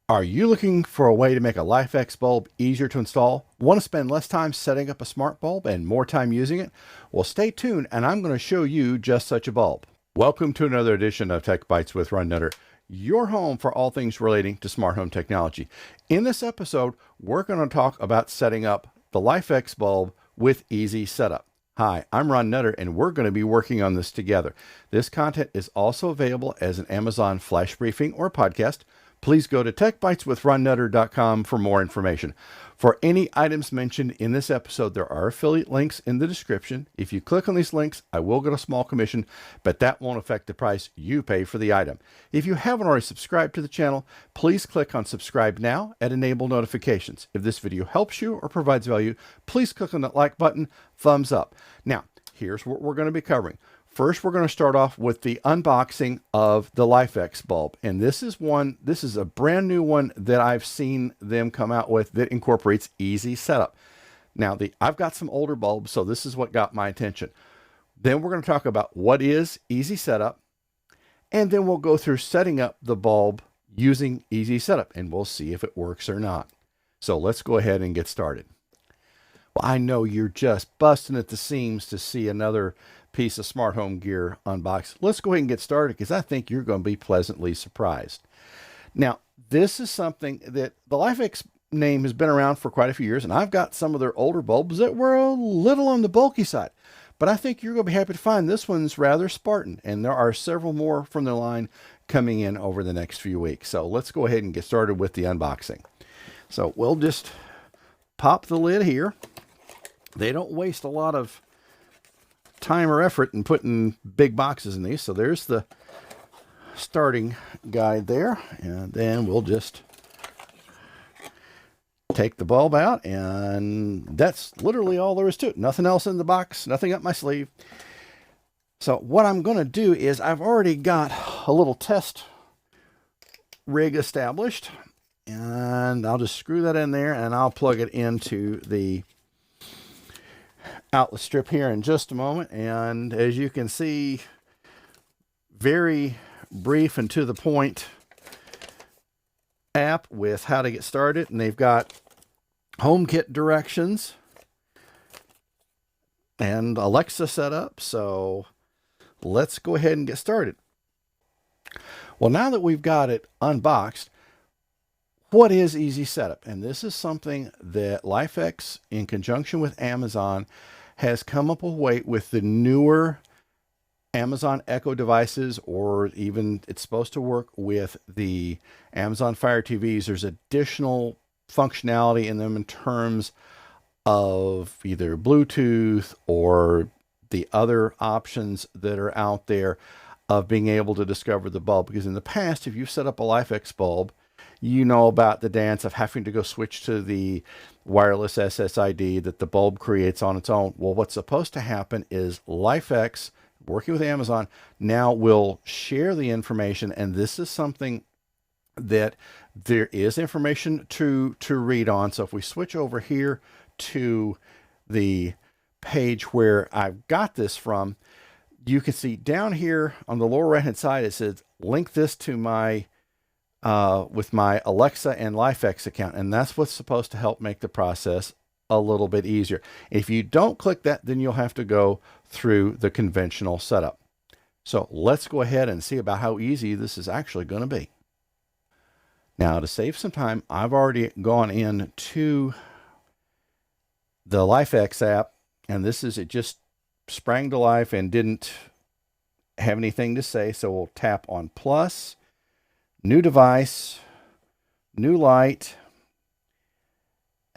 Are you looking for a way to make a LiFX bulb easier to install? Want to spend less time setting up a smart bulb and more time using it? Well, stay tuned and I'm going to show you just such a bulb. Welcome to another edition of Tech Bites with Ron Nutter, your home for all things relating to smart home technology. In this episode, we're going to talk about setting up the LiFX bulb with easy setup. Hi, I'm Ron Nutter, and we're going to be working on this together. This content is also available as an Amazon flash briefing or podcast. Please go to techbiteswithronnutter.com for more information. For any items mentioned in this episode, there are affiliate links in the description. If you click on these links, I will get a small commission, but that won't affect the price you pay for the item. If you haven't already subscribed to the channel, please click on subscribe now and enable notifications. If this video helps you or provides value, please click on that like button, thumbs up. Now, here's what we're going to be covering. First, we're going to start off with the unboxing of the LiFX bulb. And this is a brand new one that I've seen them come out with that incorporates easy setup. Now, I've got some older bulbs, so this is what got my attention. Then we're going to talk about what is easy setup. And then we'll go through setting up the bulb using easy setup, and we'll see if it works or not. So let's go ahead and get started. Well, I know you're just busting at the seams to see another piece of smart home gear unboxed. Let's go ahead and get started because I think you're going to be pleasantly surprised. Now, this is something that the LiFX name has been around for quite a few years, and I've got some of their older bulbs that were a little on the bulky side. But I think you're going to be happy to find this one's rather Spartan, and there are several more from their line coming in over the next few weeks. So let's go ahead and get started with the unboxing. So we'll just pop the lid here. They don't waste a lot of time or effort in putting big boxes in these. So there's the starting guide there. And then we'll just take the bulb out, and that's literally all there is to it. Nothing else in the box, nothing up my sleeve. So what I'm going to do is I've already got a little test rig established, and I'll just screw that in there and I'll plug it into the outlet strip here in just a moment. And as you can see, very brief and to the point app with how to get started, and they've got home kit directions and Alexa setup. So let's go ahead and get started. Well, now that we've got it unboxed, what is easy setup? And this is something that LiFX, in conjunction with Amazon, has come up with the newer Amazon Echo devices, or even it's supposed to work with the Amazon Fire TVs. There's additional functionality in them in terms of either Bluetooth or the other options that are out there of being able to discover the bulb. Because in the past, if you've set up a LiFX bulb, you know about the dance of having to go switch to the wireless SSID that the bulb creates on its own. Well, what's supposed to happen is LiFX, working with Amazon, now will share the information, and this is something that there is information to read on. So if we switch over here to the page where I've got this from, you can see down here on the lower right hand side it says link this to my with my Alexa and LiFX account, and that's what's supposed to help make the process a little bit easier. If you don't click that, then you'll have to go through the conventional setup. So let's go ahead and see about how easy this is actually going to be. Now, to save some time, I've already gone into the LiFX app, and it just sprang to life and didn't have anything to say. So we'll tap on plus, new device, new light,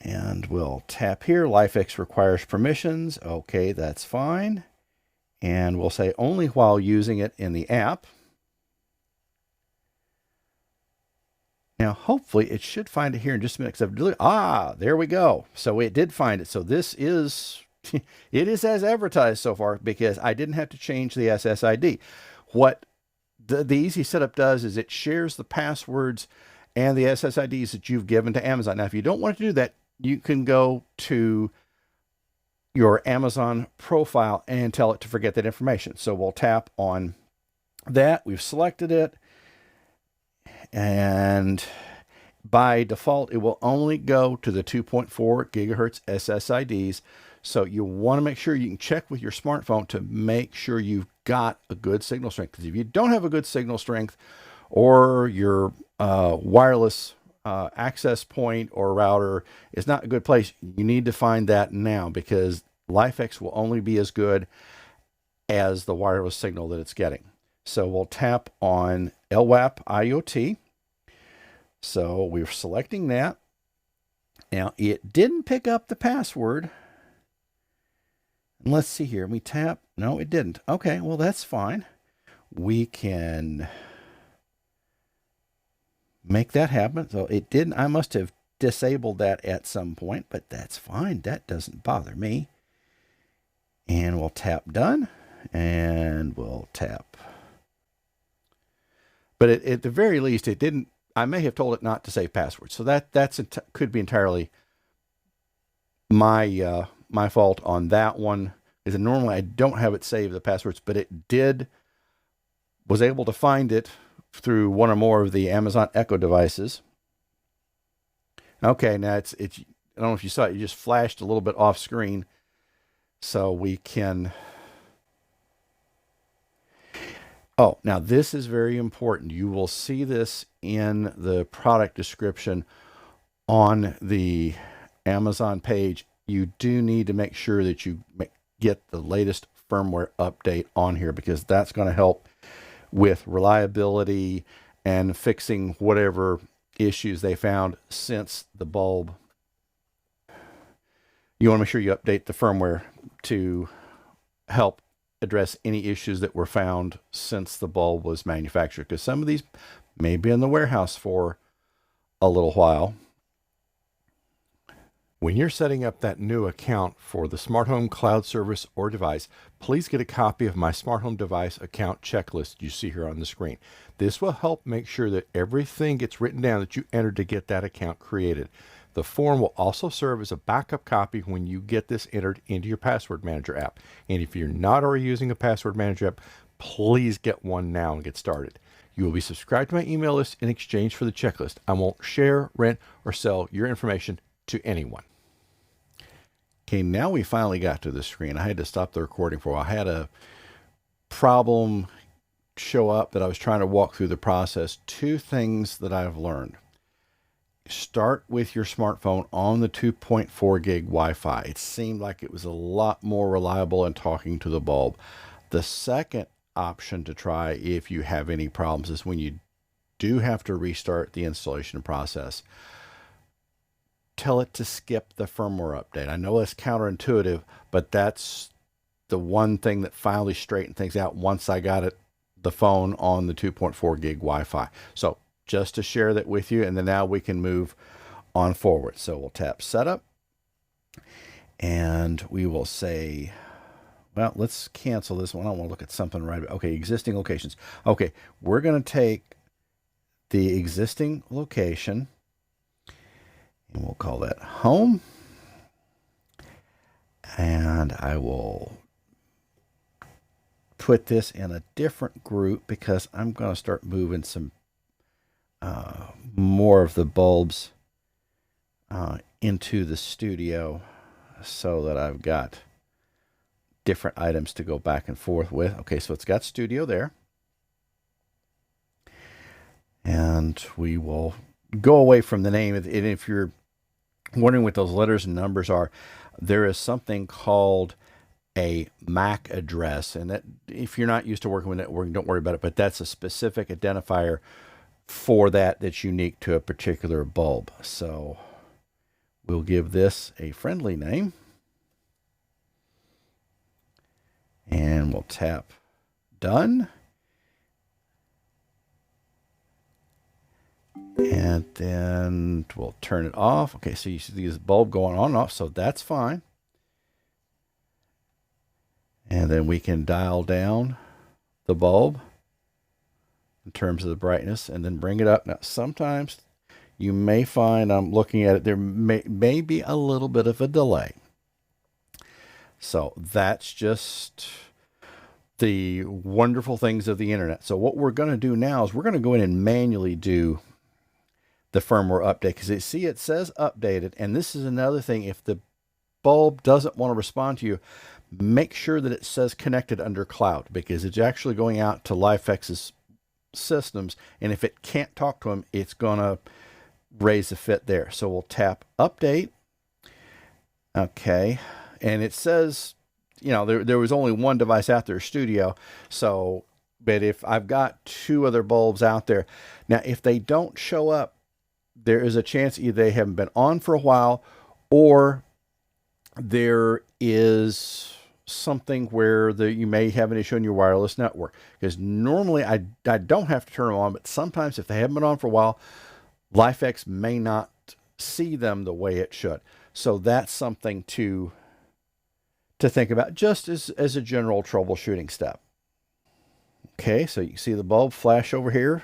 and we'll tap here. LiFX requires permissions. Okay, that's fine. And we'll say only while using it in the app. Now, hopefully it should find it here in just a minute. There we go. So it did find it. So this is, it is as advertised so far because I didn't have to change the SSID. What the easy setup does is it shares the passwords and the SSIDs that you've given to Amazon. Now, if you don't want to do that, you can go to your Amazon profile and tell it to forget that information. So we'll tap on that. We've selected it. And by default, it will only go to the 2.4 gigahertz SSIDs. So you want to make sure you can check with your smartphone to make sure you've got a good signal strength. Because if you don't have a good signal strength, or your wireless access point or router is not a good place, you need to find that now, because LiFX will only be as good as the wireless signal that it's getting. So we'll tap on LWAP IoT. So we're selecting that. Now it didn't pick up the password. And let's see here. We tap. No, it didn't. Okay, well, that's fine. We can make that happen. So it didn't. I must have disabled that at some point, but that's fine. That doesn't bother me. And we'll tap done, and we'll tap. But at the very least, it didn't. I may have told it not to save passwords, so that's could be entirely my my fault on that one. Is normally I don't have it save the passwords, but it was able to find it through one or more of the Amazon Echo devices. Okay, now it's I don't know if you saw it, it just flashed a little bit off screen. So we can, oh, now this is very important. You will see this in the product description on the Amazon page. You do need to make sure that you get the latest firmware update on here, because that's going to help with reliability and fixing whatever issues they found since the bulb. You want to make sure you update the firmware to help address any issues that were found since the bulb was manufactured, because some of these may be in the warehouse for a little while. When you're setting up that new account for the Smarthome cloud service or device, please get a copy of my Smarthome device account checklist you see here on the screen. This will help make sure that everything gets written down that you entered to get that account created. The form will also serve as a backup copy when you get this entered into your password manager app. And if you're not already using a password manager app, please get one now and get started. You will be subscribed to my email list in exchange for the checklist. I won't share, rent, or sell your information to anyone. Okay, now we finally got to the screen. I had to stop the recording for a while. I had a problem show up that I was trying to walk through the process. Two things that I've learned. Start with your smartphone on the 2.4 gig Wi-Fi. It seemed like it was a lot more reliable in talking to the bulb. The second option to try if you have any problems is when you do have to restart the installation process. Tell it to skip the firmware update. I know it's counterintuitive, but that's the one thing that finally straightened things out once I got the phone on the 2.4 gig Wi-Fi. So just to share that with you, and then now we can move on forward. So we'll tap setup, and we will say, well, let's cancel this one. I want to look at something right. Okay, existing locations. Okay, we're going to take the existing location, and we'll call that home. And I will put this in a different group because I'm going to start moving some more of the bulbs into the studio so that I've got different items to go back and forth with. Okay, so it's got studio there. And we will go away from the name. And if you're wondering what those letters and numbers are, there is something called a MAC address. And that, if you're not used to working with networking, don't worry about it. But that's a specific identifier for that's unique to a particular bulb. So we'll give this a friendly name. And we'll tap done. And then we'll turn it off. Okay, so you see this bulb going on and off, so that's fine. And then we can dial down the bulb in terms of the brightness and then bring it up. Now, sometimes you may find, I'm looking at it, there may be a little bit of a delay. So that's just the wonderful things of the internet. So what we're going to do now is we're going to go in and manually do the firmware update, because it says updated. And this is another thing. If the bulb doesn't want to respond to you, make sure that it says connected under cloud, because it's actually going out to LiFX's systems, and if it can't talk to them, it's gonna raise a fit there. So we'll tap update. Okay, and it says, you know, there was only one device out there, Studio. So, but if I've got 2 other bulbs out there, now if they don't show up, there is a chance either they haven't been on for a while, or there is something where you may have an issue on your wireless network. Because normally I don't have to turn them on, but sometimes if they haven't been on for a while, LiFX may not see them the way it should. So that's something to think about, just as a general troubleshooting step. Okay, so you can see the bulb flash over here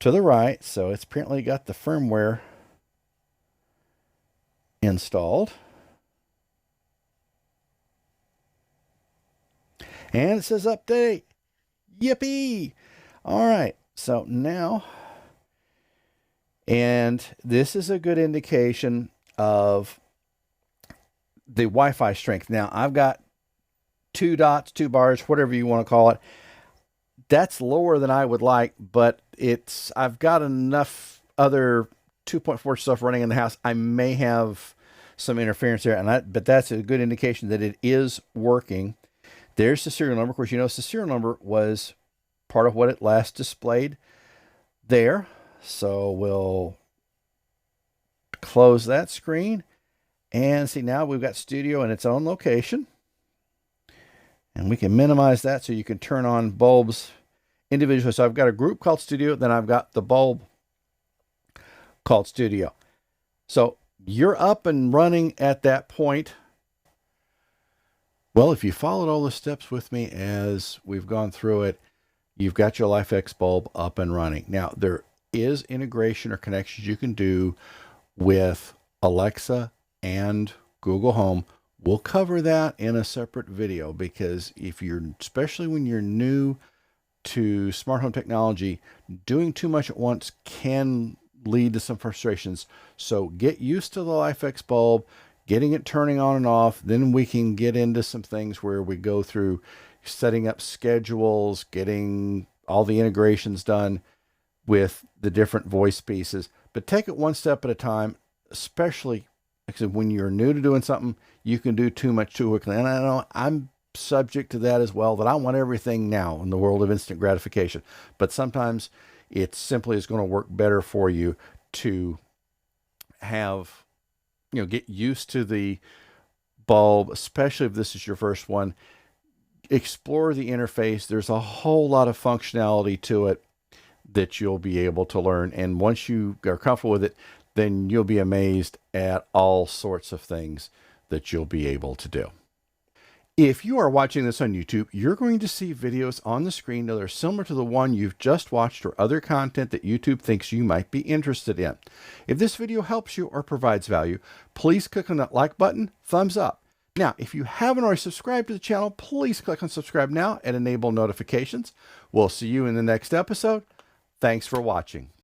to the right. So it's apparently got the firmware installed. And it says update. Yippee! All right, so now, and this is a good indication of the Wi-Fi strength. Now, I've got 2 dots, 2 bars, whatever you want to call it. That's lower than I would like, but I've got enough other 2.4 stuff running in the house. I may have some interference there, but that's a good indication that it is working. There's the serial number. Of course, you notice the serial number was part of what it last displayed there. So we'll close that screen and see, now we've got Studio in its own location. And we can minimize that so you can turn on bulbs individually. So I've got a group called Studio, then I've got the bulb called Studio. So you're up and running at that point. Well, if you followed all the steps with me as we've gone through it, you've got your LiFX bulb up and running. Now, there is integration or connections you can do with Alexa and Google Home. We'll cover that in a separate video, because especially when you're new to smart home technology, doing too much at once can lead to some frustrations. So get used to the LiFX bulb, getting it turning on and off. Then we can get into some things where we go through setting up schedules, getting all the integrations done with the different voice pieces. But take it one step at a time, especially because when you're new to doing something, you can do too much too quickly. And I know I'm subject to that as well, that I want everything now in the world of instant gratification. But sometimes it simply is going to work better for you to have, get used to the bulb, especially if this is your first one. Explore the interface. There's a whole lot of functionality to it that you'll be able to learn. And once you are comfortable with it, then you'll be amazed at all sorts of things that you'll be able to do. If you are watching this on YouTube, you're going to see videos on the screen that are similar to the one you've just watched, or other content that YouTube thinks you might be interested in. If this video helps you or provides value, please click on that like button, thumbs up. Now, if you haven't already subscribed to the channel, please click on subscribe now and enable notifications. We'll see you in the next episode. Thanks for watching.